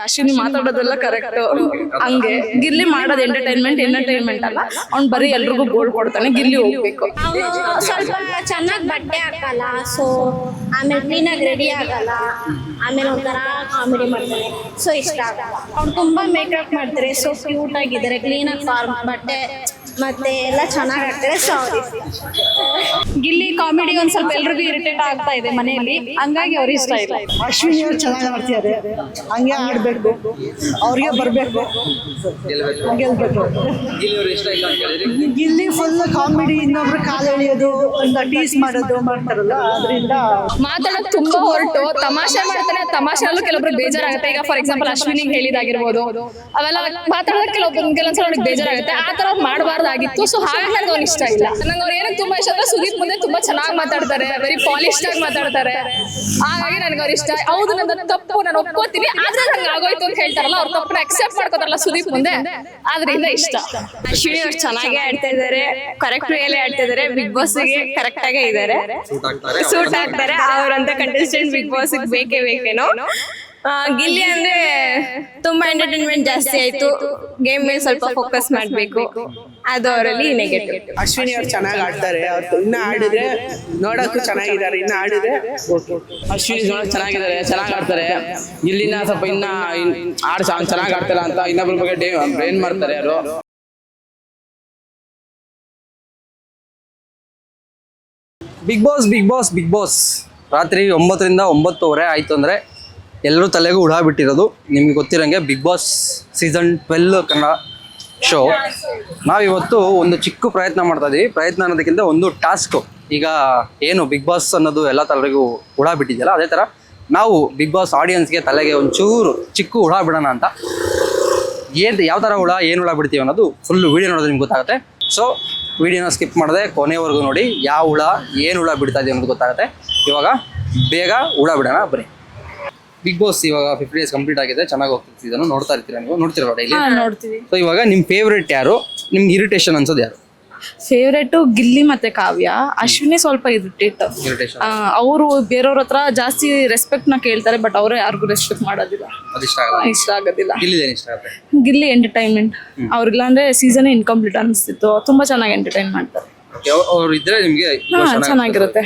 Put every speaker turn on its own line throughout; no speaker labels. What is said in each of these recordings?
Ashwini ಮಾತಾಡೋದೆಲ್ಲ correct. ಹಂಗೆ ಗಿಲ್ಲಿ ಮಾಡೋದು entertainment ಅಲ್ಲ, ಅವ್ನು ಬರೀ ಎಲ್ರಿಗೂ ಗೋಲ್ಡ್ ಕೊಡ್ತಾನೆ. ಗಿಲ್ಲಿ ಹೋಗ್ಬೇಕು.
ಸ್ವಲ್ಪ ಚೆನ್ನಾಗಿ ಬಟ್ಟೆ ಹಾಕಲ್ಲ, ಸೊ ಆಮೇಲೆ ಕ್ಲೀನಾಗಿ ರೆಡಿ ಆಗಲ್ಲ, ಆಮೇಲೆ ಒಂಥರ ಕಾಮಿಡಿ ಮಾಡ್ತಾರೆ, ಸೊ ಇಷ್ಟ ಆಗಲ್ಲ. ಅವ್ನು ತುಂಬಾ ಮೇಕಪ್ ಮಾಡ್ತಾರೆ, ಸೊ ಕ್ಯೂಟ್ ಆಗಿದ್ದಾರೆ, ಕ್ಲೀನಾಗಿ ಬಟ್ಟೆ ಮತ್ತೆ ಎಲ್ಲ ಚೆನ್ನಾಗಿ ಆಗ್ತಾರೆ. ಸೊ
ಗಿಲ್ಲಿ ಕಾಮಿಡಿ ಒಂದ್ ಸ್ವಲ್ಪ ಎಲ್ರಿಗೂ ಇರಿಟೇಟ್ ಆಗ್ತಾ ಇದೆ ಮನೆಯಲ್ಲಿ, ಹಂಗಾಗಿ ಅವ್ರು ಇಷ್ಟ ಇಲ್ಲ.
ಅಶ್ವಿನಿ ಅವ್ರು ಚೆನ್ನಾಗಿ ಮಾಡ್ತಿದ್ದಾರೆ, ಹಂಗೆ ಆಡ್ಬೇಕು, ಅವ್ರಿಗೆ ಬರ್ಬೇಕು, ಗೆಲ್ಬೇಕು. ಗಿಲ್ಲಿ ಫುಲ್ ಕಾಮಿಡಿ, ಇನ್ನೊಬ್ರು ಕಾಲು ಎಳೆಯೋದು, ಒಂದು ಟೀಸ್ ಮಾಡೋದು ಮಾಡ್ತಾರಲ್ಲ, ಅದರಿಂದ
ಮಾತಾಡೋದು ತುಂಬಾ ಹೊರಟು ತಮಾಷೆ ಮಾಡ್ತಾರೆ. ತಮಾಷೆಲ್ಲೂ ಕೆಲವೊಬ್ರು ಬೇಜಾರಾಗುತ್ತೆ. ಈಗ ಫಾರ್ ಎಕ್ಸಾಂಪಲ್ ಅಶ್ವಿನಿಗೆ ಹೇಳಿದಾಗಿರ್ಬೋದು, ಅವೆಲ್ಲ ಮಾತಾಡೋದಕ್ಕೆ ಕೆಲವೊಂದ್ಸಲ ಅವ್ರಿಗೆ ಬೇಜಾರಾಗುತ್ತೆ. ಆ ತರ ಮಾಡಬಾರ್ದಾಗಿತ್ತು. ಸೊ ಹಾಗಾಗಿ ನನಗೆ ಅವ್ನು ಇಷ್ಟ ಇಲ್ಲ. ನಂಗೆ ಅವ್ರು ಏನಕ್ಕೆ ತುಂಬಾ ಇಷ್ಟ ಅಂದ್ರೆ ಸುದೀಪ್ ಮುಂದೆ ತುಂಬಾ ಚೆನ್ನಾಗಿ ಮಾತಾಡ್ತಾರೆ, ವೆರಿ ಪಾಲಿಶ್ಡ್ ಆಗಿ ಮಾತಾಡ್ತಾರೆ. ಹಾಗಾಗಿ ನನಗೆ ಅವ್ರು ಇಷ್ಟ. ಹೌದು, ನನ್ನ ತಪ್ಪು, ನಾನು ಒಪ್ಕೋತೀನಿ, ಆದ್ರೆ ನಂಗೆ ಆಗೋಯ್ತು ಅಂತ ಹೇಳ್ತಾರಲ್ಲ, ಅವ್ರ ತಪ್ಪನ್ನ ಅಕ್ಸೆಪ್ಟ್ ಮಾಡ್ಕೋತಾರಲ್ಲ ಸುದೀಪ್ ಮುಂದೆ, ಆದ್ರಿಂದ ಇಷ್ಟ.
ಅಶ್ವಿನಿ ಅವ್ರು ಚೆನ್ನಾಗೇ ಆಡ್ತಾ ಇದ್ದಾರೆ, ಕರೆಕ್ಟ್ ವೇಲೆ ಆಡ್ತಾ ಇದ್ದಾರೆ, ಬಿಗ್ ಬಾಸ್ಗೆ ಕರೆಕ್ಟ್ ಆಗೇ ಇದ್ದಾರೆ, ಸೂಟ್ ಆಗ್ತಾರೆ. ಅವರಂತ ಕಂಟೆಸ್ಟೆಂಟ್ ಬಿಗ್ ಬಾಸ್ ಬೇಕೇನೋ. ಗಿಲ್ಲಿ ಅಂದ್ರೆ ತುಂಬಾ ಎಂಟರ್ಟೈನ್ಮೆಂಟ್ ಜಾಸ್ತಿ ಆಯ್ತು, ಗೇಮ್ ಮೇಲೆ ಸ್ವಲ್ಪ ಫೋಕಸ್ ಮಾಡ್ಬೇಕು, ಅದು ಅವರಲ್ಲಿ ನೆಗೆಟಿವ್.
ಅಶ್ವಿನಿ ಅವ್ರು ಚೆನ್ನಾಗಿ ಆಡ್ತಾರೆ, ಅವ್ರು ಇನ್ನ ಆಡಿದ್ರೆ ನೋಡಕ್ಕೂ ಚೆನ್ನಾಗಿದ್ದಾರೆ, ಇನ್ನ ಆಡಿದ್ರೆ
ಅಶ್ವಿನಿ ಚೆನ್ನಾಗಿದ್ದಾರೆ, ಚೆನ್ನಾಗಿ ಆಡ್ತಾರೆ. ಇಲ್ಲಿನ ಸ್ವಲ್ಪ ಇನ್ನ ಆಡ್ ಚೆನ್ನಾಗಿ ಆಡ್ತಾರ ಅಂತ ಇನ್ನೊಬ್ರ ಬಗ್ಗೆ ಬ್ರೇನ್ ಮಾಡ್ತಾರೆ ಅವರು.
ಬಿಗ್ ಬಾಸ್ ರಾತ್ರಿ 9ರಿಂದ 9:30 ಆಯಿತು ಅಂದರೆ ಎಲ್ಲರೂ ತಲೆಗೂ ಹುಳ ಬಿಟ್ಟಿರೋದು. ನಿಮ್ಗೆ ಗೊತ್ತಿರೋಂಗೆ big boss season 12 Kannada show. ನಾವಿವತ್ತು ಒಂದು ಚಿಕ್ಕ ಪ್ರಯತ್ನ ಮಾಡ್ತಾ ಇದ್ದೀವಿ. ಪ್ರಯತ್ನ ಅನ್ನೋದಕ್ಕಿಂತ ಒಂದು ಟಾಸ್ಕು. ಈಗ ಏನು ಬಿಗ್ ಬಾಸ್ ಅನ್ನೋದು ಎಲ್ಲ ತಲೆಗೂ ಹುಳ ಬಿಟ್ಟಿದೆಯಲ್ಲ, ಅದೇ ಥರ ನಾವು ಬಿಗ್ ಬಾಸ್ ಆಡಿಯನ್ಸ್ಗೆ ತಲೆಗೆ ಒಂಚೂರು ಚಿಕ್ಕ ಹುಳ ಬಿಡೋಣ ಅಂತ. ಯಾವ ಥರ ಹುಳ, ಏನು ಹುಳ ಬಿಡ್ತೀವಿ ಅನ್ನೋದು ಫುಲ್ಲು ವೀಡಿಯೋ ನೋಡೋದು ನಿಮ್ಗೆ ಗೊತ್ತಾಗುತ್ತೆ. ಸೊ ವೀಡಿಯೋನ ಸ್ಕಿಪ್ ಮಾಡದೆ ಕೊನೆವರೆಗೂ ನೋಡಿ, ಯಾವ ಹುಳ ಏನು ಹುಳ ಬಿಡ್ತಾ ಇದೀವಿ ಅನ್ನೋದು ಗೊತ್ತಾಗುತ್ತೆ. ಇವಾಗ ಬೇಗ ಹುಳ ಬಿಡೋಣ ಬನ್ನಿ. ಬಿಗ್ ಬಾಸ್ ಇವಾಗ 50 days ಕಂಪ್ಲೀಟ್ ಆಗಿದೆ, ಚೆನ್ನಾಗಿ ಹೋಗ್ತಿದ್ದಾನು. ನೋಡ್ತಾ ಇರ್ತೀರಾ ನೀವು, ನೋಡ್ತಿರಲ್ಲ ಡೈಲಿ?
ನೋಡ್ತೀವಿ.
ಸೊ ಇವಾಗ ನಿಮ್ಮ ಫೇವ್ರೇಟ್ ಯಾರು, ನಿಮ್ಗೆ ಇರಿಟೇಷನ್ ಅನ್ಸೋದು ಯಾರು?
ಫೇವ್ರೇಟ್ ಗಿಲ್ಲಿ ಮತ್ತೆ ಕಾವ್ಯ. ಅಶ್ವಿನಿ ಸ್ವಲ್ಪ ಇರಿಟೇಟ್. ಅವರು ಬೇರೆಯವ್ರ ಹತ್ರ ಜಾಸ್ತಿ ರೆಸ್ಪೆಕ್ಟ್ ನ ಕೇಳ್ತಾರೆ, ಬಟ್ ಅವರೇ ಯಾರಿಗೂ ರೆಸ್ಪೆಕ್ಟ್ ಮಾಡೋದಿಲ್ಲ, ಇಷ್ಟ ಆಗೋದಿಲ್ಲ. ಗಿಲ್ಲಿ ಎಂಟರ್ಟೈನ್ಮೆಂಟ್, ಅವ್ರಿಲ್ಲ ಅಂದ್ರೆ ಸೀಸನ್ ಇನ್ಕಂಪ್ಲೀಟ್ ಅನಿಸ್ತಿತ್ತು. ತುಂಬಾ ಚೆನ್ನಾಗಿ ಎಂಟರ್ಟೈನ್ ಮಾಡ್ತಾರೆ,
ಅವ್ರು ಇದ್ರೆ ನಿಮ್ಗೆ
ಚೆನ್ನಾಗಿರುತ್ತೆ.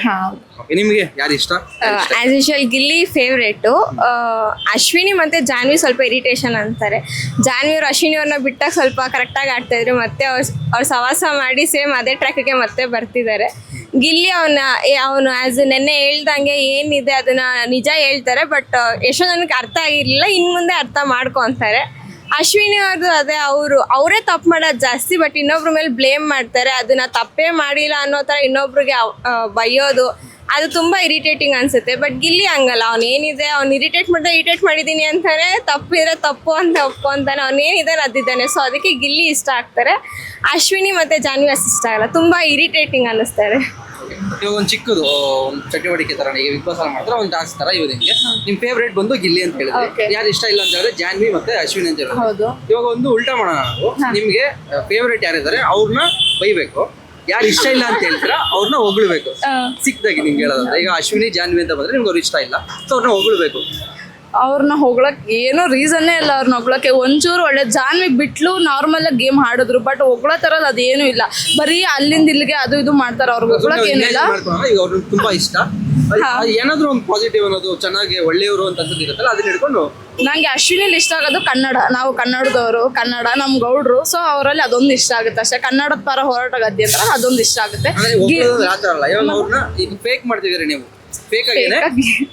ನಿಮ್ಗೆ ಯಾರು ಇಷ್ಟ?
As usual Gilli favourite. Ashwini ಮತ್ತೆ ಜಾನ್ವಿ ಸ್ವಲ್ಪ ಇರಿಟೇಷನ್ ಅಂತಾರೆ. ಜಾನ್ವಿ ಅವ್ರು ಅಶ್ವಿನಿ ಅವ್ರನ್ನ ಬಿಟ್ಟಾಗ ಸ್ವಲ್ಪ ಕರೆಕ್ಟಾಗಿ ಆಡ್ತಾ ಇದ್ರು, ಮತ್ತೆ ಅವ್ರು ಸವಾಸ ಮಾಡಿ ಸೇಮ್ ಅದೇ ಟ್ರ್ಯಾಕ್ಗೆ ಮತ್ತೆ ಬರ್ತಿದ್ದಾರೆ. ಗಿಲ್ಲಿ ಅವನು ಆಸ್ ನೆನ್ನೆ ಹೇಳ್ದಂಗೆ ಏನಿದೆ ಅದನ್ನ ನಿಜ ಹೇಳ್ತಾರೆ, ಬಟ್ ಎಷ್ಟೋ ಜನಕ್ಕೆ ಅರ್ಥ ಆಗಿರ್ಲಿಲ್ಲ, ಇನ್ನು ಮುಂದೆ ಅರ್ಥ ಮಾಡ್ಕೊಂತಾರೆ. ಅಶ್ವಿನಿ ಅವ್ರದ್ದು ಅದೇ, ಅವರೇ ತಪ್ಪು ಮಾಡೋದು ಜಾಸ್ತಿ, ಬಟ್ ಇನ್ನೊಬ್ರ ಮೇಲೆ ಬ್ಲೇಮ್ ಮಾಡ್ತಾರೆ. ಅದನ್ನ ತಪ್ಪೇ ಮಾಡಿಲ್ಲ ಅನ್ನೋ ಥರ ಇನ್ನೊಬ್ರಿಗೆ ಬೈಯೋದು, ಅದು ತುಂಬ ಇರಿಟೇಟಿಂಗ್ ಅನಿಸುತ್ತೆ. ಬಟ್ ಗಿಲ್ಲಿ ಹಂಗಲ್ಲ, ಏನಿದೆ ಅವ್ನು ಇರಿಟೇಟ್ ಮಾಡಿದ್ದೀನಿ ಅಂತಾನೆ, ತಪ್ಪಿದ್ರೆ ತಪ್ಪು ಅಂತ ಒಪ್ಕೊಂತಾನೆ, ಏನಿದೆ ಅದಿದ್ದಾನೆ. ಸೊ ಅದಕ್ಕೆ ಗಿಲ್ಲಿ ಇಷ್ಟ ಆಗ್ತಾರೆ. ಅಶ್ವಿನಿ ಮತ್ತು ಜಾನ್ವಿ ಅಷ್ಟು ಇಷ್ಟ ಆಗಲ್ಲ, ತುಂಬ ಇರಿಟೇಟಿಂಗ್ ಅನ್ನಿಸ್ತಾರೆ.
ಇವಾಗ ಒಂದು ಚಿಕ್ಕದು ಒಂದು ಚಟುವಟಿಕೆ ತರ ಈಗ ಬಿಗ್ ಬಾಸ್ ಅಲ್ಲಿ ಮಾಡಿದ್ರೆ ಒಂದು ಟಾಸ್ಕ್ ತರ ಇವ್ರು ನಿಮ್ಗೆ ನಿಮ್ ಫೇವ್ರೇಟ್ ಬಂದು ಗಿಲ್ಲಿ ಅಂತ ಹೇಳಿದ್ರೆ, ಯಾರು ಇಷ್ಟ ಇಲ್ಲ ಅಂತ ಹೇಳಿದ್ರೆ ಜಾನ್ವಿ ಮತ್ತೆ ಅಶ್ವಿನಿ ಅಂತ ಹೇಳಿದ್ರೆ. ಇವಾಗ ಒಂದು ಉಲ್ಟಾ ಮಾಡೋಣ ನಾವು, ನಿಮ್ಗೆ ಫೇವ್ರೇಟ್ ಯಾರಿದ್ದಾರೆ ಅವ್ರನ್ನ ಬೈಬೇಕು, ಯಾರು ಇಷ್ಟ ಇಲ್ಲ ಅಂತ ಹೇಳ್ತೀರಾ ಅವ್ರನ್ನ ಹೊಗಳ್ಬೇಕು. ಸಿಕ್ದಾಗಿ ನಿಮ್ಗೆ ಹೇಳೋದಂದ್ರೆ, ಈಗ ಅಶ್ವಿನಿ ಜಾನ್ವಿ ಅಂತ ಬಂದ್ರೆ ನಿಮ್ಗೆ ಅವ್ರು ಇಷ್ಟ ಇಲ್ಲ, ಸೊ ಅವ್ರನ್ನ ಹೊಗಳ್ಬೇಕು.
ಅವ್ರನ್ನ ಹೊಗಳಕ್ ಏನೋ ರೀಸನ್ನೇ ಇಲ್ಲ. ಅವ್ರನ್ನ ಹೊಗಳಕ್ಕೆ ಒಂಚೂರು ಒಳ್ಳೆ. ಜಾನ್ವಿ ಬಿಟ್ಲು ನಾರ್ಮಲ್ ಆಗಿ ಗೇಮ್ ಆಡಿದ್ರು, ಬಟ್ ಹೊಗಳೋ ತರದ್ ಅದೇನು ಇಲ್ಲ, ಬರೀ ಅಲ್ಲಿಂದ ಇಲ್ಲಿಗೆ ಅದು ಇದು ಮಾಡ್ತಾರೆ. ಅವ್ರಿಗೆ ಹೊಗಳಕ್ ಏನಿಲ್ಲ.
ಈಗ ಅವ್ರಿಗೆ ತುಂಬಾ ಇಷ್ಟ, ಏನಾದ್ರು ಒಂದು ಪಾಸಿಟಿವ್ ಅನ್ನೋದು, ಚೆನ್ನಾಗಿ ಒಳ್ಳೆಯವರು ಅಂತ ಇರುತ್ತಲ್ಲ, ಅದನ್ನ ಹಿಡ್ಕೊಂಡು.
ನಂಗೆ ಅಶ್ವಿನಿಲಿ ಇಷ್ಟ ಆಗೋದು ಕನ್ನಡ. ನಾವು ಕನ್ನಡದವರು, ಕನ್ನಡ ನಮ್ ಗೌಡ್ರು, ಸೊ ಅವರಲ್ಲಿ ಅದೊಂದು ಇಷ್ಟ ಆಗುತ್ತೆ ಅಷ್ಟೇ. ಕನ್ನಡದ ಪರ ಹೋರಾಟ ಗದ್ದೆ ಅಂತ ಅದೊಂದು ಇಷ್ಟ ಆಗುತ್ತೆ.
ಈಗ ಫೇಕ್ ಮಾಡ್ತಿದ್ದೀರಿ ನೀವು, ಫೇಕ್ ಆಗೇನೆ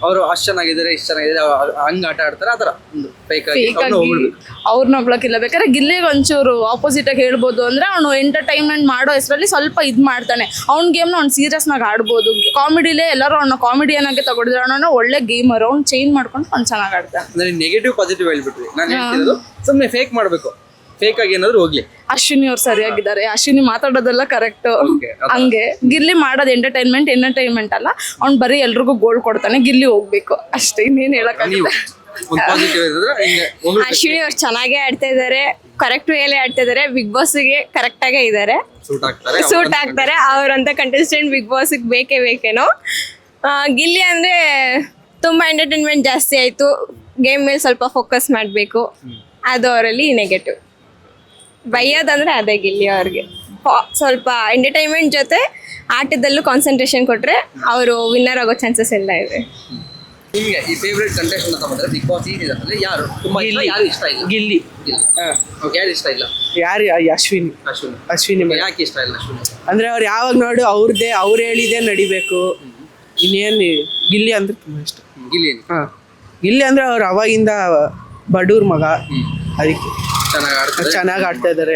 ಅವರು ಅಷ್ಟು ಚೆನ್ನಾಗಿದ್ದಾರೆ, ಇಷ್ಟ ಚೆನ್ನಾಗಿದ್ದಾರೆ, ಹಂಗ ಆಟ ಆಡ್ತಾರೆ, ಆತರ ಫೇಕ್ ಆಗಿ
ಅವ್ರನ್ನ ಹೊಗಳಕ್ಕಿಲ್ಲ. ಬೇಕಾದ್ರೆ ಗಿಲ್ಲಿಗೆ ಒಂಚೂರು ಆಪೋಸಿಟ್ ಆಗಿ ಹೇಳ್ಬೋದು. ಅಂದ್ರೆ ಅವನು ಎಂಟರ್ಟೈನ್ಮೆಂಟ್ ಮಾಡೋ ಹೆಸರಲ್ಲಿ ಸ್ವಲ್ಪ ಇದ್ ಮಾಡ್ತಾನೆ. ಅವ್ನ ಗೇಮ್ನ ಅವ್ನು ಸೀರಿಯಸ್ನಾಗ ಆಡ್ಬೋದು. ಕಾಮಿಡಿಲೇ ಎಲ್ಲರೂ ಅವ್ನ ಕಾಮಿಡಿಯನ್ ಆಗಿ ತಗೊಂಡಿದ್ರೆ, ಅವನ ಒಳ್ಳೆ ಗೇಮರ್, ಅವ್ನು ಚೇಂಜ್ ಮಾಡ್ಕೊಂಡು ಅವ್ನು ಚೆನ್ನಾಗಿ ಆಡ್ತಾನೆ.
ನೆಗೆಟಿವ್ ಪಾಸಿಟಿವ್ ಹೇಳ್ಬಿಟ್ರಿ. ನಾನು ಹೇಳ್ತಿರೋದು ಸುಮ್ಮನೆ ಫೇಕ್ ಮಾಡ್ಬೇಕು, ಫೇಕ್ ಆಗಿ ಏನಾದ್ರು ಹೋಗ್ಲಿ.
ಅಶ್ವಿನಿ ಅವ್ರು ಸರಿಯಾಗಿದ್ದಾರೆ, ಅಶ್ವಿನಿ ಮಾತಾಡೋದೆಲ್ಲ ಕರೆಕ್ಟ್. ಹಂಗೆ ಗಿಲ್ಲಿ ಮಾಡೋದು ಎಂಟರ್ಟೈನ್ಮೆಂಟ್ ಅಲ್ಲ, ಅವ್ನು ಬರೀ ಎಲ್ರಿಗೂ ಗೋಲ್ಡ್ ಕೊಡ್ತಾನೆ. ಗಿಲ್ಲಿ ಹೋಗ್ಬೇಕು ಅಷ್ಟೇ, ಇನ್ನೇನು ಹೇಳಕ್ಕಾಗಿಲ್ಲ.
ಅಶ್ವಿನಿ ಅವ್ರು ಚೆನ್ನಾಗೇ ಆಡ್ತಾ ಇದ್ದಾರೆ, ಕರೆಕ್ಟ್ ವೇಲೆ ಆಡ್ತಾ ಇದ್ದಾರೆ, ಬಿಗ್ ಬಾಸ್ಗೆ ಕರೆಕ್ಟ್ ಆಗೇ ಇದ್ದಾರೆ, ಸೂಟ್ ಆಗ್ತಾರೆ. ಅವರಂತ ಕಂಟೆಸ್ಟೆಂಟ್ ಬಿಗ್ ಬಾಸ್ಗೆ ಬೇಕೇನೋ. ಗಿಲ್ಲಿ ಅಂದ್ರೆ ತುಂಬಾ ಎಂಟರ್ಟೈನ್ಮೆಂಟ್ ಜಾಸ್ತಿ ಆಯ್ತು, ಗೇಮ್ ಮೇಲೆ ಸ್ವಲ್ಪ ಫೋಕಸ್ ಮಾಡಬೇಕು, ಅದು ಅವರಲ್ಲಿ ನೆಗೆಟಿವ್. ಬೈಯೋದಂದ್ರೆ ಅದೇ ಗಿಲ್ಲಿ ಅವ್ರಿಗೆ. ಸ್ವಲ್ಪ ಎಂಟರ್ಟೈನ್ಮೆಂಟ್ ಜೊತೆ ಆಟದಲ್ಲೂ ಕಾನ್ಸಂಟ್ರೇಷನ್ ಕೊಟ್ಟರೆ ಅವರು ವಿನ್ನರ್ ಆಗೋ ಚಾನ್ಸಸ್ ಎಲ್ಲ ಇದೆ.
ನಿಮಗೆ ಈ ಫೇವ್ರೆಟ್ ಕಂಟೆಸ್ಟೆಂಟ್ ಅಂತ ಬಂದ್ರೆ ಬಿಗ್ ಬಾಸ್ ಸೀಸನ್ ಅಲ್ಲಿ ಯಾರು ತುಂಬಾ ಇಷ್ಟ, ಯಾರು ಇಷ್ಟ ಇಲ್ಲ?
ಗಿಲ್ಲಿ.
ಓಕೆ, ಯಾರು ಇಷ್ಟ ಇಲ್ಲ?
ಯಾರು ಅಶ್ವಿನಿ. ಅಶ್ವಿನಿ
ಯಾಕೆ ಇಷ್ಟ ಇಲ್ಲ ಅಶ್ವಿನಿ?
ಅಂದ್ರೆ ಅವ್ರು ಯಾವಾಗ ನೋಡು ಅವ್ರು ಹೇಳಿದೆ ನಡಿಬೇಕು. ಇನ್ನೇನು ಗಿಲ್ಲಿ ಅಂದ್ರೆ ತುಂಬಾ ಇಷ್ಟ.
ಗಿಲ್ಲಿ
ಗಿಲ್ಲಿ ಅಂದ್ರೆ ಅವ್ರು ಅವಾಗಿಂದ ಬಡೂರ್ ಮಗ, ಅದಕ್ಕೆ
ಚೆನ್ನಾಗಿ
ಚೆನ್ನಾಗಿ ಆಡ್ತಾ ಇದಾರೆ.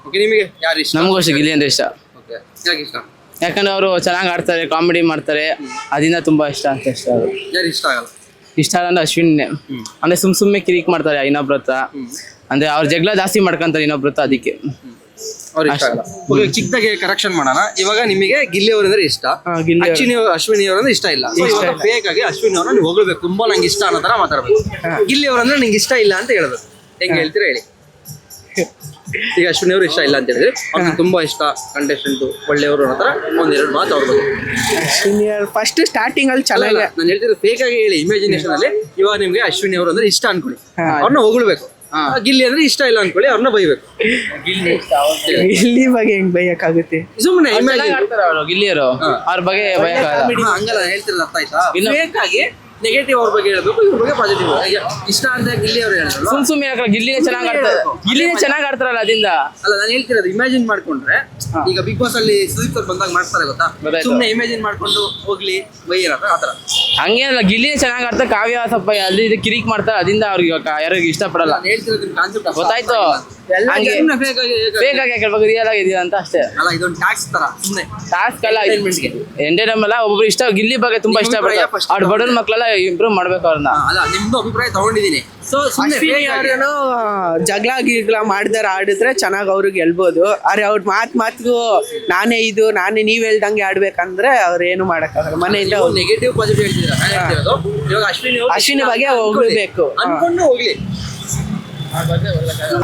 ಓಕೆ, ನಿಮಗೆ ಯಾರು ಇಷ್ಟ?
ನಮಗೂ ಅಷ್ಟೇ ಗಿಲ್ಲಿ ಅಂದ್ರೆ ಇಷ್ಟ.
ಓಕೆ, ಯಾಕೆ ಇಷ್ಟ?
ಯಾಕಂದ್ರೆ ಅವರು ಚೆನ್ನಾಗಿ ಆಡ್ತಾರೆ, ಕಾಮಿಡಿ ಮಾಡ್ತಾರೆ, ಅದರಿಂದ ತುಂಬಾ ಇಷ್ಟ ಅಂತ ಇಷ್ಟ. ಅವರು
ಯಾರು ಇಷ್ಟ ಆಗಲ್ಲ?
ಇಷ್ಟ ಅಂದ್ರೆ ಅಶ್ವಿನಿನೇ. ಅಂದ್ರೆ ಸುಮ್ಮನೆ ಕಿರಿಕ್ ಮಾಡ್ತಾರೆ ಇನ್ನೊಬ್ರ ಹತ್ರ, ಅಂದ್ರೆ ಅವ್ರ ಜಗಳ ಜಾಸ್ತಿ ಮಾಡ್ಕೊಂತಾರೆ ಇನ್ನೊಬ್ರ ಹತ್ರ, ಅದಕ್ಕೆ
ಅವ್ರು ಇಷ್ಟ ಆಗಲ್ಲ. ಓಕೆ, ಚಿಕ್ಕದಾಗಿ ಕರೆಕ್ಷನ್ ಮಾಡೋಣ. ಇವಾಗ ನಿಮಗೆ ಗಿಲ್ಲಿ ಅವರಂದ್ರೆ ಇಷ್ಟ,
ಗಿಲ್ಲಿ
ಅಶ್ವಿನಿ ಅವರಂದ್ರೆ ಇಷ್ಟ ಇಲ್ಲ. ಫೇಕ್ ಆಗಿ ಅಶ್ವಿನಿ ಅವ್ರನ್ನ ನೀವು ಹೊಗಳ್ಬೇಕು, ತುಂಬಾ ನಂಗೆ ಇಷ್ಟ ಅನ್ನೋ ತರ ಮಾತಾಡ್ಬೇಕು. ಗಿಲ್ಲಿ ಅವರಂದ್ರೆ ನಿಂಗೆ ಇಷ್ಟ ಇಲ್ಲ ಅಂತ ಹೇಳ್ಬೇಕು. ಹೆಂಗ್ ಹೇಳ್ತೀರಾ ಹೇಳಿ? ಈಗ ಅಶ್ವಿನಿ ಅವರು ಇಷ್ಟ ಇಲ್ಲ ಅಂತ ಹೇಳಿದ್ರೆ ಅವ್ರಿಗೆ ತುಂಬಾ ಇಷ್ಟ ಕಂಟೆಸ್ಟೆಂಟ್, ಒಳ್ಳೆಯವರು ಅನ್ನೋ ತರ ಒಂದೆರಡು ಮಾತು ಅವ್ರ ಬಗ್ಗೆ.
ಅಶ್ವಿನಿ ಫಸ್ಟ್ ಸ್ಟಾರ್ಟಿಂಗ್ ಅಲ್ಲಿ ಚೆನ್ನಾಗಿ
ನಾನು ಹೇಳ್ತಿದ್ರೆ ಫೇಕ್ ಆಗಿ ಹೇಳಿ, ಇಮ್ಯಾಜಿನೇಷನ್ ಅಲ್ಲಿ. ಇವಾಗ ನಿಮ್ಗೆ ಅಶ್ವಿನಿ ಅವರು ಅಂದ್ರೆ ಇಷ್ಟ ಅನ್ಕೊಳ್ಳಿ, ಅವ್ರನ್ನ ಹೊಗಳ್ಬೇಕು. ಗಿಲ್ಲಿ ಅಂದ್ರೆ ಇಷ್ಟ ಇಲ್ಲ ಅನ್ಕೊಳ್ಳಿ, ಅವ್ರನ್ನ ಬೈಬೇಕು.
ಗಿಲ್ಲಿ ಬಗ್ಗೆ ಹೆಂಗ್ ಬೈಯಕ್ಕಾಗುತ್ತೆ?
ಸುಮ್ಮನೆ
ಆಡ್ತಾರೆ ಅವರು ಗಿಲ್ಲಿಯರು, ಅವ್ರ ಬಗ್ಗೆ
ಹಂಗಲ್ಲ ಹೇಳ್ತಿರೋದು, ಅರ್ಥ ಆಯ್ತಾ? ಫೇಕ್ ಆಗಿ ನೆಗೆಟಿವ್ ಅವ್ರ ಬಗ್ಗೆ ಹೇಳ್ಬೇಕು, ಇವ್ರ ಬಗ್ಗೆ ಪಾಸಿಟಿವ್. ಇಷ್ಟ ಅಂತ ಗಿಲ್ಲಿ ಅವ್ರು ಹೇಳಿದ್ರು.
ಸುಮ್ಮನೆ ಗಿಲ್ಲಿನೇ ಚೆನ್ನಾಗಿ ಆಡ್ತಾರೆ, ಗಿಲ್ಲಿನೇ ಚೆನ್ನಾಗಿ ಆಡ್ತಾರಲ್ಲ ಅದರಿಂದ.
ಅಲ್ಲ, ನಾನು ಹೇಳ್ತಿರೋದು ಇಮ್ಯಾಜಿನ್ ಮಾಡ್ಕೊಂಡ್ರೆ, ಈಗ ಬಿಗ್ ಬಾಸ್ ಅಲ್ಲಿ ಸುದೀಪ್ ಅವ್ರು ಬಂದಾಗ ಮಾಡ್ತಾರೆ ಗೊತ್ತಾ, ಸುಮ್ಮನೆ ಇಮ್ಯಾಜಿನ್ ಮಾಡ್ಕೊಂಡು ಹೋಗ್ಲಿ ಬೈಯಲ್ಲ ಆತರ.
ಹಂಗೇನಲ್ಲ, ಗಿಲ್ಲಿನೇ ಚೆನ್ನಾಗಿ ಆಡ್ತಾರೆ, ಕಾವ್ಯ ಸ್ವಲ್ಪ ಅಲ್ಲಿ ಇದು ಕಿರಿಕ್ ಮಾಡ್ತಾರೆ, ಅದರಿಂದ ಅವ್ರಿಗೆ ಯಾರಿಗೂ ಇಷ್ಟಪಡಲ್ಲ.
ನಾನು ಹೇಳ್ತಿರೋದು ಕಾನ್ಸೆಪ್ಟ್
ಗೊತ್ತಾಯ್ತು. ಹಂಗೆ ಫೇಕ್ ಆಗಿ ಕೇಳ್ಬೇಕು, ರಿಯಲ್ ಆಗಿದೆಯಾ ಅಂತ ಅಷ್ಟೇ.
ಅಲ್ಲ, ಇದೊಂದು ಟ್ಯಾಕ್ಸ್ ತರ ಸುಮ್ಮನೆ.
ಟಾಸ್ಕ್ ಅಲ್ಲ, ಎಂಟರ್ಟೈನ್ಮೆಂಟ್ ಅಲ್ಲ. ಒಬ್ಬೊಬ್ರು ಇಷ್ಟ, ಗಿಲ್ಲಿ ಬಗ್ಗೆ ತುಂಬಾ ಇಷ್ಟಪಡ್ತಾರೆ. ಅವ್ರ ಬಡವ್ರ ಮಕ್ಕಳೆಲ್ಲ ಇಂಪ್ರೂವ್ ಮಾಡ್ಬೇಕು ಅವ್ರನ್ನ.
ಅಲ್ಲ, ನಿಮ್ದು ಅಭಿಪ್ರಾಯ ತಗೊಂಡಿದ್ದೀನಿ. ಸೊ
ಅಶ್ವಿನಿ ಅವ್ರೇನೋ ಜಗಳ ಗಿಗ್ಲ ಮಾಡಿದಾರೆ, ಆಡಿದ್ರೆ ಚೆನ್ನಾಗಿ ಅವ್ರಿಗೆ ಗೆಲ್ಬೋದು. ಆದ್ರೆ ಅವ್ರ ಮಾತಿಗೂ ನಾನೇ ನೀವ್ ಹೇಳ್ದಂಗೆ ಆಡ್ಬೇಕಂದ್ರೆ ಅವ್ರು ಏನು ಮಾಡಕ್ಕಾಗಲ್ಲ. ಮನೆಯಿಂದ
ನೆಗೆಟಿವ್ ಪಾಸಿಟಿವ್ ಹೇಳ್ತಿದ್ದೀರಾ. ನಾನು ಹೇಳ್ತಿರೋದು ಇವಾಗ
ಅಶ್ವಿನಿ ಬಗ್ಗೆ ಹೋಗ್ಬೇಕು
ಅನ್ಕೊಂಡು ಹೋಗ್ಲಿ.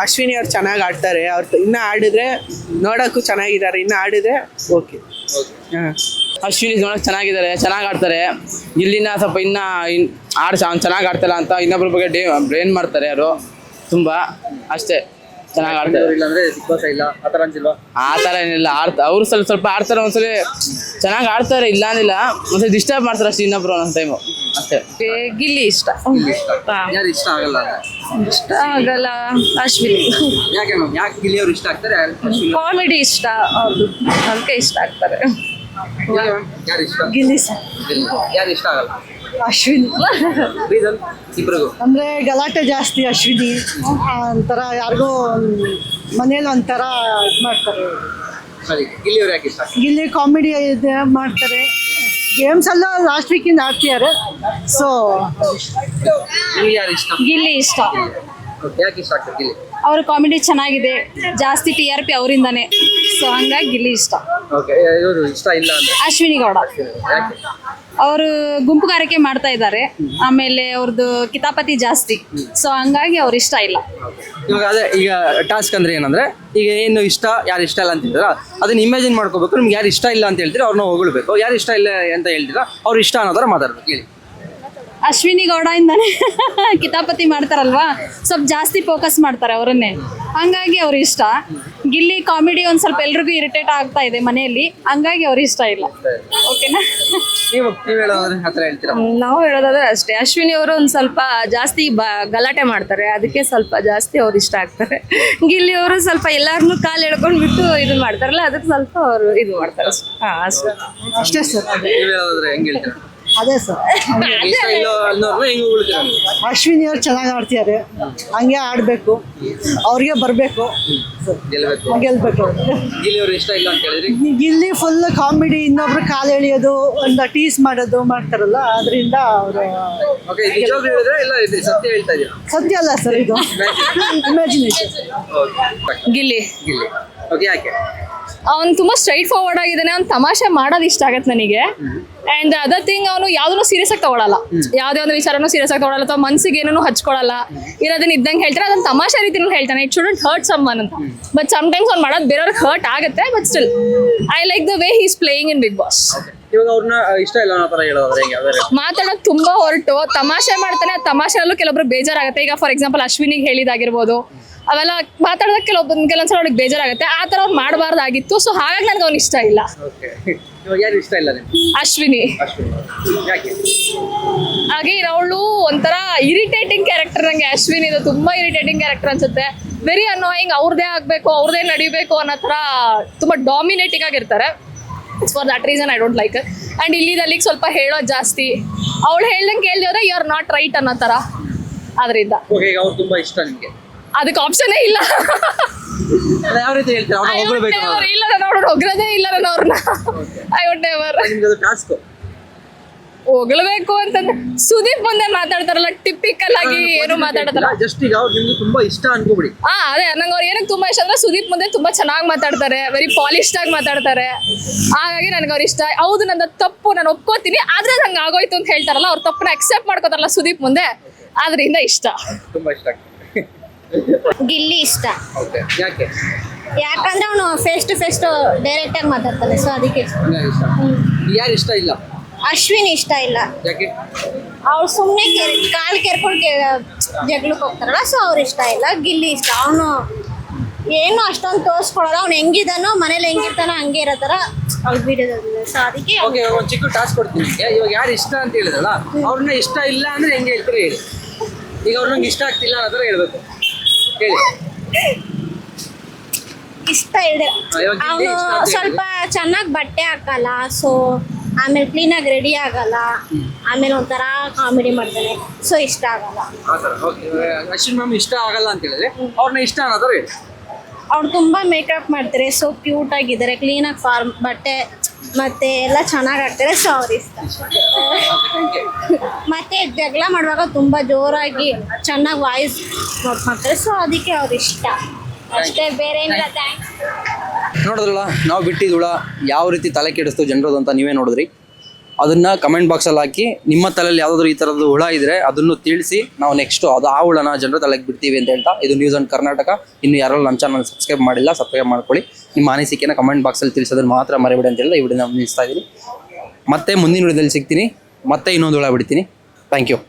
ಅಶ್ವಿನಿ ಅವ್ರು ಚೆನ್ನಾಗಿ ಆಡ್ತಾರೆ, ಅವ್ರು ಇನ್ನ ಆಡಿದ್ರೆ ನೋಡಕ್ಕೂ ಚೆನ್ನಾಗಿದ್ದಾರೆ, ಇನ್ನ ಆಡಿದ್ರೆ ಓಕೆ.
ಅಶ್ವಿನಿ ನೋಡಕ್ ಚೆನ್ನಾಗಿದ್ದಾರೆ, ಚೆನ್ನಾಗಿ ಆಡ್ತಾರೆ. ಇಲ್ಲಿನ ಸ್ವಲ್ಪ ಇನ್ನ ಚೆನ್ನಾಗಿ ಆಡ್ತಾರ ಅಂತ ಇನ್ನೊಬ್ರ ಬಗ್ಗೆ ಬ್ರೇನ್ ಮಾಡ್ತಾರೆ ಅವರು ತುಂಬಾ, ಅಷ್ಟೇ. ಚೆನ್ನಾಗಿ ಆಡ್ತಾರೆ.
ಇಲ್ಲಾಂದ್ರೆ ಬಿಗ್ ಬಾಸ್ ಇಲ್ಲ ಆ ತರ ಅನ್ಸಿಲ್ವಾ?
ಆ ತರ ಏನಿಲ್ಲ, ಅವ್ರು ಸ್ವಲ್ಪ ಆಡ್ತಾರೆ, ಒಂದ್ಸಲಿ ಚೆನ್ನಾಗಿ ಆಡ್ತಾರೆ, ಇಲ್ಲ ಅಂದಿಲ್ಲ. ಒಂದ್ಸಲಿ ಡಿಸ್ಟರ್ಬ್ ಮಾಡ್ತಾರೆ ಅಷ್ಟೇ ಇನ್ನೊಬ್ರು ಒಂದೊಂದು ಟೈಮು, ಅಷ್ಟೇ.
ಗಿಲ್ಲಿ ಇಷ್ಟ.
ಯಾರು ಇಷ್ಟ ಆಗಲ್ಲ?
ಇಷ್ಟ ಆಗಲ್ಲ ಅಶ್ವಿನಿ.
ಯಾಕೆ ಮ್ಯಾಮ್, ಯಾಕೆ ಗಿಲ್ಲಿ ಅವ್ರು ಇಷ್ಟ ಆಗ್ತಾರೆ?
ಕಾಮಿಡಿ ಇಷ್ಟ ಅವ್ರದ್ದು, ಅದಕ್ಕೆ ಇಷ್ಟ ಆಗ್ತಾರೆ.
ಯಾರು ಇಷ್ಟ?
ಗಿಲ್ಲಿ ಸರ್.
ಯಾರು ಇಷ್ಟ ಆಗಲ್ಲ?
ಅಶ್ವಿನಿ
ರೀಸನ್ ಇಬ್ರಿಗೂ
ಅಂದ್ರೆ ಗಲಾಟೆ ಜಾಸ್ತಿ. ಅಶ್ವಿನಿ ಒಂಥರ ಯಾರಿಗೂ ಮನೇಲಿ ಒಂಥರ ಇದು ಮಾಡ್ತಾರೆ.
ಸರಿ, ಗಿಲ್ಲಿ ಅವ್ರು ಯಾಕೆ ಇಷ್ಟ?
ಗಿಲ್ಲಿ ಕಾಮಿಡಿ ಇದೆ ಮಾಡ್ತಾರೆ, ಗೇಮ್ಸ್ ಎಲ್ಲ ಲಾಸ್ಟ್ ವೀಕಿಂದ ಆಡ್ತಿದ್ದಾರೆ. ಸೊ
ನಿಮ್ಗೆ ಯಾರು ಇಷ್ಟ?
ಗಿಲ್ಲಿ ಇಷ್ಟ.
ಯಾಕೆ ಇಷ್ಟ ಆಗ್ತದೆ ಗಿಲ್ಲಿ?
ಅವ್ರ ಕಾಮಿಡಿ ಚೆನ್ನಾಗಿದೆ, ಜಾಸ್ತಿ TRP ಅವರಿಂದಾನೆ. ಸೊ ಹಂಗಾಗಿ ಗಿಲ್ಲಿ ಇಷ್ಟ.
ಓಕೆ, ಇವರು ಇಷ್ಟ ಇಲ್ಲ ಅಂದ್ರೆ
ಅಶ್ವಿನಿ ಗೌಡ
ಯಾಕೆ?
ಅವರು ಗುಂಪುಗಾರಿಕೆ ಮಾಡ್ತಾ ಇದ್ದಾರೆ, ಆಮೇಲೆ ಅವ್ರದ್ದು ಕಿತಾಪತಿ ಜಾಸ್ತಿ. ಸೊ ಹಂಗಾಗಿ ಅವ್ರು ಇಷ್ಟ ಇಲ್ಲ.
ಇವಾಗ ಅದೇ, ಈಗ ಟಾಸ್ಕ್ ಅಂದ್ರೆ ಏನಂದ್ರೆ, ಈಗ ಏನು ಇಷ್ಟ ಯಾರು ಇಷ್ಟ ಇಲ್ಲ ಅಂತಿದ್ದೀರಾ, ಅದನ್ನ ಇಮ್ಯಾಜಿನ್ ಮಾಡ್ಕೋಬೇಕು. ನಿಮ್ಗೆ ಯಾರು ಇಷ್ಟ ಇಲ್ಲ ಅಂತ ಹೇಳ್ತೀರಾ ಅವ್ರನ್ನ ಹೊಗಳ್ಬೇಕು, ಯಾರು ಇಷ್ಟ ಇಲ್ಲ ಅಂತ ಹೇಳ್ತೀರಾ ಅವ್ರು ಇಷ್ಟ ಅನ್ನೋ ಥರ ಮಾತಾಡ್ಬೇಕು. ಹೇಳಿ.
ಅಶ್ವಿನಿ ಗೌಡ ಇಂದಾನೆ ಕಿತಾಪತಿ ಮಾಡ್ತಾರಲ್ವಾ, ಸ್ವಲ್ಪ ಜಾಸ್ತಿ ಫೋಕಸ್ ಮಾಡ್ತಾರೆ ಅವರನ್ನೇ, ಹಂಗಾಗಿ ಅವ್ರು ಇಷ್ಟ. ಗಿಲ್ಲಿ ಕಾಮಿಡಿ ಒಂದ್ ಸ್ವಲ್ಪ ಎಲ್ರಿಗೂ ಇರಿಟೇಟ್ ಆಗ್ತಾ ಇದೆ ಮನೆಯಲ್ಲಿ, ಹಂಗಾಗಿ ಅವ್ರು ಇಷ್ಟ ಇಲ್ಲ. ಓಕೆನಾ?
ನೀವು ಹೇಳೋದ್ರೆ ಆ ಥರ ಹೇಳ್ತೀರಾ?
ನಾವು ಹೇಳೋದಾದ್ರೆ ಅಷ್ಟೇ, ಅಶ್ವಿನಿ ಅವರು ಒಂದ್ ಸ್ವಲ್ಪ ಜಾಸ್ತಿ ಗಲಾಟೆ ಮಾಡ್ತಾರೆ, ಅದಕ್ಕೆ ಸ್ವಲ್ಪ ಜಾಸ್ತಿ ಅವ್ರು ಇಷ್ಟ ಆಗ್ತಾರೆ. ಗಿಲ್ಲಿ ಅವರು ಸ್ವಲ್ಪ ಎಲ್ಲಾರನ್ನೂ ಕಾಲು ಎಳ್ಕೊಂಡು ಬಿಟ್ಟು ಇದು ಮಾಡ್ತಾರಲ್ಲ, ಅದಕ್ಕೆ ಸ್ವಲ್ಪ ಅವರು ಇದು ಮಾಡ್ತಾರೆ. ಅಷ್ಟೇ.
ಅಷ್ಟೇ ಸರ್.
ನೀವು ಹೇಳೋದ್ರೆ ಹೆಂಗೆ ಹೇಳ್ತೀರಾ?
ಅದೇ ಸರ್.
ಇಷ್ಟ ಇಲ್ಲ ಅನ್ನೋರ್ನ ಹೆಂಗೆ ಹೊಗಳ್ತೀರಾ?
ಅಶ್ವಿನಿ ಅವ್ರು ಚೆನ್ನಾಗಿ ಆಡ್ತಿದ್ದಾರೆ, ಹಂಗೆ ಆಡಬೇಕು, ಅವ್ರಿಗೆ ಬರಬೇಕು,
ಗೆಲ್ಬೇಕು.
ಗೆಲ್ಬೇಕು.
ಗಿಲ್ಲಿ ಅವ್ರು ಇಷ್ಟ ಇಲ್ಲ ಅಂತ ಹೇಳಿದ್ರಿ.
ಗಿಲ್ಲಿ ಫುಲ್ ಕಾಮಿಡಿ, ಇನ್ನೊಬ್ರು ಕಾಲು ಎಳೆಯೋದು, ಒಂದು ಟೀಸ್ ಮಾಡೋದು ಮಾಡ್ತಾರಲ್ಲ, ಅದರಿಂದ ಅವರು.
ಓಕೆ, ನಿಜವಾಗ್ಲೂ ಹೇಳಿದ್ರೆ ಇಲ್ಲ ಇದು ಸತ್ಯ ಹೇಳ್ತಾ ಇದ್ದೀರಾ?
ಸತ್ಯ ಅಲ್ಲ ಸರ್, ಇದು ಇಮ್ಯಾಜಿನೇಷನ್.
ಗಿಲ್ಲಿ.
ಗಿಲ್ಲಿ. ಓಕೆ, ಯಾಕೆ?
ಅವ್ನು ತುಂಬಾ ಸ್ಟ್ರೈಟ್ ಫಾರ್ವರ್ಡ್ ಆಗಿದ್ದಾನೆ, ಅವ್ನು ತಮಾಷೆ ಮಾಡೋದು ಇಷ್ಟ ಆಗತ್ತೆ ನನಗೆ. ಅಂಡ್ ಅದರ್ ಥಿಂಗ್, ಅವನು ಯಾವ್ದನ್ನು ಸೀರಿಯಸ್ ಆಗಿ ತಗೊಳಲ್ಲ, ಯಾವುದೇ ಒಂದು ವಿಚಾರನೂ ಸೀರಿಯಸ್ ಆಗಿ ತಗೊಳಲ್ಲ, ಅಥವಾ ಮನ್ಸಿಗೆ ಏನೂ ಹಚ್ಕೊಳಲ್ಲ. ಇರೋದನ್ನ ಇದ್ದಂಗೆ ಹೇಳ್ತಾರೆ, ಅದನ್ನ ತಮಾಷೆ ರೀತಿಯಲ್ಲಿ ಹೇಳ್ತಾನೆ. It shouldn't hurt someone ಅಂತ. ಬಟ್ ಸಮ್ಟೈಮ್ಸ್ ಅವ್ನು ಮಾಡೋದು ಬೇರೆಯವ್ರಿಗೆ ಹರ್ಟ್ ಆಗುತ್ತೆ. But still I like the way he is playing in Bigg Boss.
ಇವಾಗ ಅವ್ರನ್ನ ಇಷ್ಟ ಇಲ್ಲ ಅನ್ನೋ ಥರ ಹೇಳೋದ್ರೆ ಹೆಂಗೆ ಯಾವ್ದಾರು
ಮಾತಾಡೋದು ತುಂಬಾ ಹೊರಟು ತಮಾಷೆ ಮಾಡ್ತಾನೆ, ತಮಾಷೆಯಲ್ಲೂ ಕೆಲವೊಬ್ರು ಬೇಜಾರಾಗುತ್ತೆ. ಈಗ ಫಾರ್ ಎಕ್ಸಾಂಪಲ್ ಅಶ್ವಿನಿಗೆ ಹೇಳಿದಾಗಿರ್ಬೋದು, ಅವೆಲ್ಲ ಮಾತಾಡೋದಕ್ಕೆ ಕೆಲವೊಂದ್ಸಲ ಅವ್ರಿಗೆ ಬೇಜಾರಾಗುತ್ತೆ. ಆ ಥರ ಅವ್ರು ಮಾಡಬಾರ್ದಾಗಿತ್ತು. ಸೊ ಹಾಗಾಗಿ ನನಗೆ ಅವ್ನು ಇಷ್ಟ ಇಲ್ಲ.
ಓಕೆ, ಇವಾಗ ಯಾರು ಇಷ್ಟ ಇಲ್ಲ ನಿಮ್ಗೆ?
ಅಶ್ವಿನಿ.
ಯಾಕೆ?
ಹಾಗೆ ಅವಳು ಒಂಥರ ಇರಿಟೇಟಿಂಗ್ ಕ್ಯಾರೆಕ್ಟರ್. ನಂಗೆ ಅಶ್ವಿನಿ ಇದು ತುಂಬಾ ಇರಿಟೇಟಿಂಗ್ ಕ್ಯಾರೆಕ್ಟರ್ ಅನ್ಸುತ್ತೆ. ವೆರಿ ಅನಾಯಿಂಗ್, ಅವ್ರದೇ ಆಗ್ಬೇಕು, ಅವ್ರದೇ ನಡಿಬೇಕು ಅನ್ನೋ ಥರ ತುಂಬಾ ಡಾಮಿನೇಟಿಂಗ್ ಆಗಿರ್ತಾರೆ. It's for that reason I don't like it. And ಇಲ್ಲಿದಲ್ಲಿ ಸ್ವಲ್ಪ ಹೇಳೋದು ಜಾಸ್ತಿ. ಅವಳು ಹೇಳ್ದಂಗೆ ಕೇಳಿದ್ರೆ ಯು ಆರ್ ನಾಟ್ ರೈಟ್ ಅನ್ನೋ ಥರ. ಅದರಿಂದ
ಓಕೆ, ಈಗ ಅವ್ರು ತುಂಬಾ ಇಷ್ಟ ನಿಮಗೆ?
ಅದಕ್ಕೆ ಆಪ್ಷನ್ನೇ ಇಲ್ಲ.
ಯಾವ ರೀತಿ ಹೇಳ್ತೀರಾ? ಅವ್ರನ್ನ ಹೊಗಳ್ಬೇಕು ಅನ್ನೋದು?
ಇಲ್ಲ, ನಾನು ಅವ್ರನ್ನ ಹೊಗಳದೇ ಇಲ್ಲ. ನಾನು ಅವ್ರನ್ನ ಐ ವುಡ್ ನೆವರ್.
ನಿಮ್ಗೆ ಅದು ಟಾಸ್ಕ್
ಹೊಗಳಬೇಕು ಅಂತಂದ್ರೆ ಸುದೀಪ್ ಮುಂದೆ ಮಾತಾಡ್ತಾರಲ್ಲ, ಟಿಪಿಕಲ್ ಆಗಿ ಏನು ಮಾತಾಡ್ತಾರ.
ಜಸ್ಟ್ ಈಗ ಅವ್ರು ನಿಮ್ಗೆ ತುಂಬಾ ಇಷ್ಟ ಅನ್ಕೋಬಿಡಿ.
ಅದೇ ನಂಗೆ ಅವ್ರು ಏನಕ್ಕೆ ತುಂಬಾ ಇಷ್ಟ ಅಂದ್ರೆ ಸುದೀಪ್ ಮುಂದೆ ತುಂಬಾ ಚೆನ್ನಾಗಿ ಮಾತಾಡ್ತಾರೆ, ವೆರಿ ಪಾಲಿಶ್ಡ್ ಆಗಿ ಮಾತಾಡ್ತಾರೆ. ಹಾಗಾಗಿ ನನಗೆ ಅವ್ರು ಇಷ್ಟ. ಹೌದು, ನನ್ನ ತಪ್ಪು ನಾನು ಒಪ್ಕೋತೀನಿ, ಆದ್ರೆ ನಂಗೆ ಆಗೋಯ್ತು ಅಂತ ಹೇಳ್ತಾರಲ್ಲ, ಅವ್ರ ತಪ್ಪನ್ನ ಅಕ್ಸೆಪ್ಟ್ ಮಾಡ್ಕೋತಾರಲ್ಲ ಸುದೀಪ್ ಮುಂದೆ, ಆದ್ರಿಂದ ಇಷ್ಟ.
ತುಂಬಾ ಇಷ್ಟ ಆಗ್ತದೆ.
ಗಿಲ್ಲಿ ಇಷ್ಟ.
ಓಕೆ, ಯಾಕೆ?
ಯಾಕಂದ್ರೆ ಅವನು ಫೇಸ್ ಟು ಫೇಸ್ ಡೈರೆಕ್ಟ್ ಆಗಿ ಮಾತಾಡ್ತಾನೆ, ಸೊ ಅದಕ್ಕೆ ಇಷ್ಟ.
ಯಾರು ಇಷ್ಟ ಇಲ್ಲ?
ಅಶ್ವಿನಿ ಇಷ್ಟ ಇಲ್ಲ.
ಯಾಕೆ?
ಅವ್ರು ಸುಮ್ಮನೆ ಕಾಲು ಕೆರ್ಕೊಂಡು ಜಗಳಕ್ಕೆ ಹೋಗ್ತಾರಲ್ಲ, ಸೊ ಅವ್ರು ಇಷ್ಟ ಇಲ್ಲ. ಗಿಲ್ಲಿ ಇಷ್ಟ. ಅವನು ಏನು ಅಷ್ಟೊಂದು ತೋರಿಸ್ಕೊಳಲ್ಲ. ಅವ್ನು ಹೆಂಗಿದಾನೋ ಮನೇಲಿ ಹೆಂಗಿರ್ತಾನೋ ಹಂಗೆ ಇರೋ ಥರ ಅವ್ರ ವಿಡಿಯೋದಲ್ಲಿ. ಸೊ ಅದಕ್ಕೆ
ಓಕೆ, ಒಂದು ಚಿಕ್ಕ ಟಾಸ್ಕ್ ಕೊಡ್ತೀನಿ ನಿಮಗೆ. ಇವಾಗ ಯಾರು ಇಷ್ಟ ಅಂತ ಹೇಳಿದ್ರಲ್ಲ, ಅವ್ರನ್ನ ಇಷ್ಟ ಇಲ್ಲ ಅಂದ್ರೆ ಹೆಂಗೆ ಹೇಳ್ತೀರಿ ಹೇಳಿ. ಈಗ ಅವ್ರು ನಂಗೆ ಇಷ್ಟ ಆಗ್ತಿಲ್ಲ ಅನ್ನೋ ಥರ ಹೇಳ್ಬೇಕು, ಹೇಳಿ.
ಇಷ್ಟ ಇದೆ.
ಇವಾಗ ಗಿಲ್ಲಿ
ಅವನು
ಇಷ್ಟ ಅಂತ
ಸ್ವಲ್ಪ ಚೆನ್ನಾಗಿ ಬಟ್ಟೆ ಹಾಕಲ್ಲ, ಸೊ ಆಮೇಲೆ ಕ್ಲೀನಾಗಿ ರೆಡಿ ಆಗಲ್ಲ, ಆಮೇಲೆ ಒಂಥರ ಕಾಮಿಡಿ ಮಾಡ್ತಾನೆ, ಸೊ ಇಷ್ಟ ಆಗಲ್ಲ.
ಆ ಥರ. ಓಕೆ, ಅಶ್ವಿನ್ ಮ್ಯಾಮ್ ಇಷ್ಟ ಆಗಲ್ಲ ಅಂತ ಹೇಳಿದ್ರೆ ಅವ್ರನ್ನ ಇಷ್ಟ ಅನ್ನೋ ಥರ ಹೇಳಿ.
ಅವ್ರು ತುಂಬ ಮೇಕಪ್ ಮಾಡ್ತಾರೆ, ಸೊ ಕ್ಯೂಟ್ ಆಗಿದ್ದಾರೆ, ಕ್ಲೀನಾಗಿ ಬಟ್ಟೆ ಮತ್ತೆ ಎಲ್ಲ ಚೆನ್ನಾಗಿ ಆಡ್ತಾರೆ, ಸೊ ಅವ್ರು ಇಷ್ಟ. ಮತ್ತೆ ಜಗಳ ಮಾಡುವಾಗ ತುಂಬ ಜೋರಾಗಿ ಚೆನ್ನಾಗಿ ವಾಯ್ಸ್ ನೋಟ್ ಮಾಡ್ತಾರೆ, ಸೊ ಅದಕ್ಕೆ ಅವ್ರು ಇಷ್ಟ ಅಷ್ಟೇ, ಬೇರೆ ಏನಿಲ್ಲ. ಥ್ಯಾಂಕ್ಸ್.
ನೋಡಿದ್ರಲ್ಲ, ನಾವು ಬಿಟ್ಟಿದ್ದ ಹುಳ ಯಾವ ರೀತಿ ತಲೆ ಕೆಡಿಸ್ತು ಜನರದು ಅಂತ ನೀವೇ ನೋಡಿದ್ರಿ. ಅದನ್ನು ಕಮೆಂಟ್ ಬಾಕ್ಸಲ್ಲಿ ಹಾಕಿ, ನಿಮ್ಮ ತಲೆಯಲ್ಲಿ ಯಾವುದಾದ್ರು ಈ ಥರದ್ದು ಹುಳ ಇದ್ದರೆ ಅದನ್ನು ತಿಳಿಸಿ, ನಾವು ನೆಕ್ಸ್ಟು ಅದು ಆ ಹುಳನ ಜನರ ತಲೆಗೆ ಬಿಡ್ತೀವಿ ಅಂತ ಹೇಳ್ತಾ, ಇದು ನ್ಯೂಸ್ ಆ್ಯಂಡ್ ಕರ್ನಾಟಕ. ಇನ್ನು ಯಾರೆಲ್ಲ ನಮ್ಮ ಚಾನಲ್ ಸಬ್ಸ್ಕ್ರೈಬ್ ಮಾಡಿಲ್ಲ, ಸಬ್ಸ್ಕ್ರೈಬ್ ಮಾಡ್ಕೊಳ್ಳಿ. ನಿಮ್ಮ ಅನಿಸಿಕೆನ ಕಮೆಂಟ್ ಬಾಕ್ಸಲ್ಲಿ ತಿಳಿಸೋದನ್ನು ಮಾತ್ರ ಮರಿಬೇಡಿ ಅಂತ ಹೇಳಿದ್ರೆ ಈ ವಿಡಿಯೋ ನಾನು ನಿಲ್ಲಿಸ್ತಾ ಇದ್ದೀನಿ. ಮತ್ತೆ ಮುಂದಿನ ವಿಡಿಯೋದಲ್ಲಿ ಸಿಗ್ತೀನಿ, ಮತ್ತೆ ಇನ್ನೊಂದು ಹುಳ ಬಿಡ್ತೀನಿ. Thank you.